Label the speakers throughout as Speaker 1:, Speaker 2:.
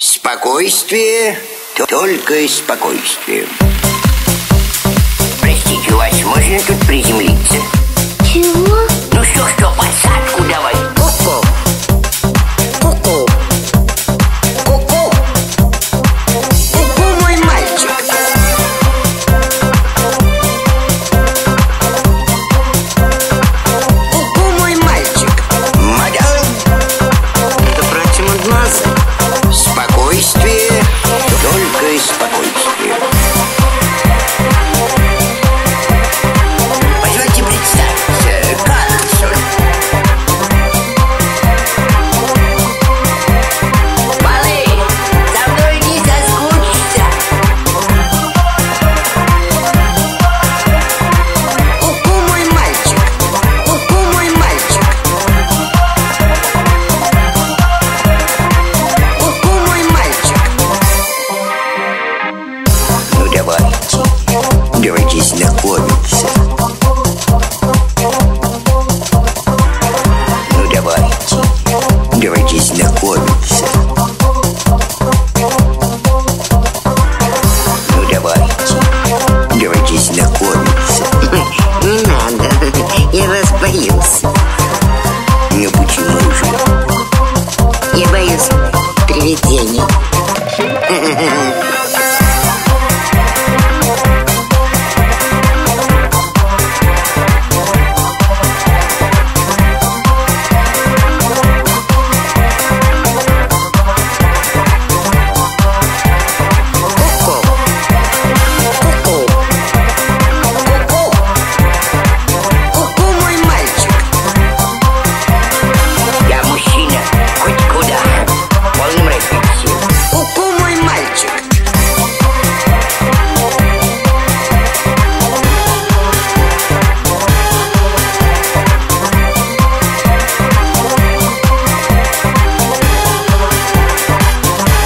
Speaker 1: Спокойствие, только спокойствие. Простите, у вас можно тут приземлиться?
Speaker 2: Чего?
Speaker 1: Ну что, посадку давай. Ку-ку. Ку-ку. Ку-ку. Ку-ку, мой мальчик. Ку-ку, мой мальчик. Мадам.
Speaker 3: Это братья Мадемуазель.
Speaker 1: Спокойствие, только спокойствие. Позвольте представиться, Карлсон. Малый, со мной не соскучишься. Ку-ку, мой мальчик. Ку-ку, мой мальчик. Ку-ку, мой мальчик. Ну давайте знакомиться. Ну давайте знакомиться. Ну давайте знакомиться.
Speaker 3: Не надо, я вас боюсь.
Speaker 1: Ну почему же?
Speaker 3: Я боюсь привидений.
Speaker 1: Ку-ку, мой мальчик. Я мужчина, хоть куда, полным развитием. Ку-ку, мой мальчик.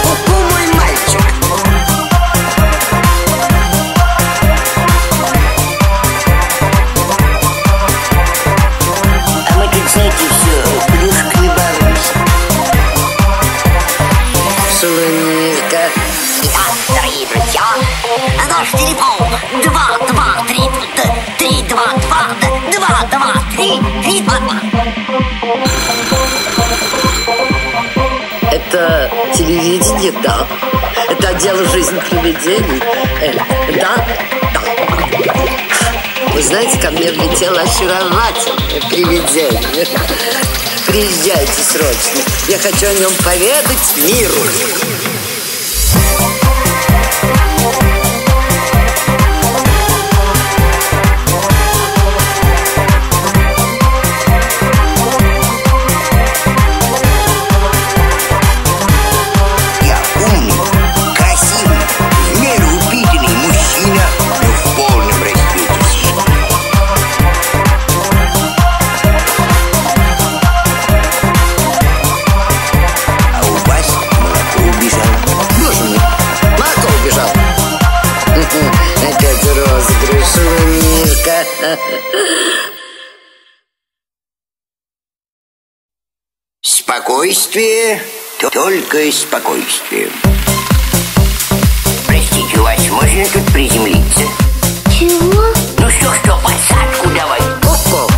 Speaker 1: Ку-ку, мой мальчик.
Speaker 3: А мы тут, знаете, все плюшками балуемся. Солонинка.
Speaker 2: Итак, дорогие друзья, наш телефон 223-222-322-322.
Speaker 3: Это телевидение, да. Это отдел жизни привидений. Да. Вы знаете, ко мне влетело очаровательное привидение. Приезжайте срочно. Я хочу о нем поведать миру.
Speaker 1: Я умный, красивый, в меру упитанный мужчина, но в полном расцвете сил. А у вас молоко убежало.
Speaker 3: Боже мой, молоко убежал. Опять розыгрыш, Солонинка.
Speaker 1: Спокойствие, только спокойствие. Простите, у вас можно тут приземлиться?
Speaker 2: Чего?
Speaker 1: Ну что, посадку давай.
Speaker 3: Ку-ку.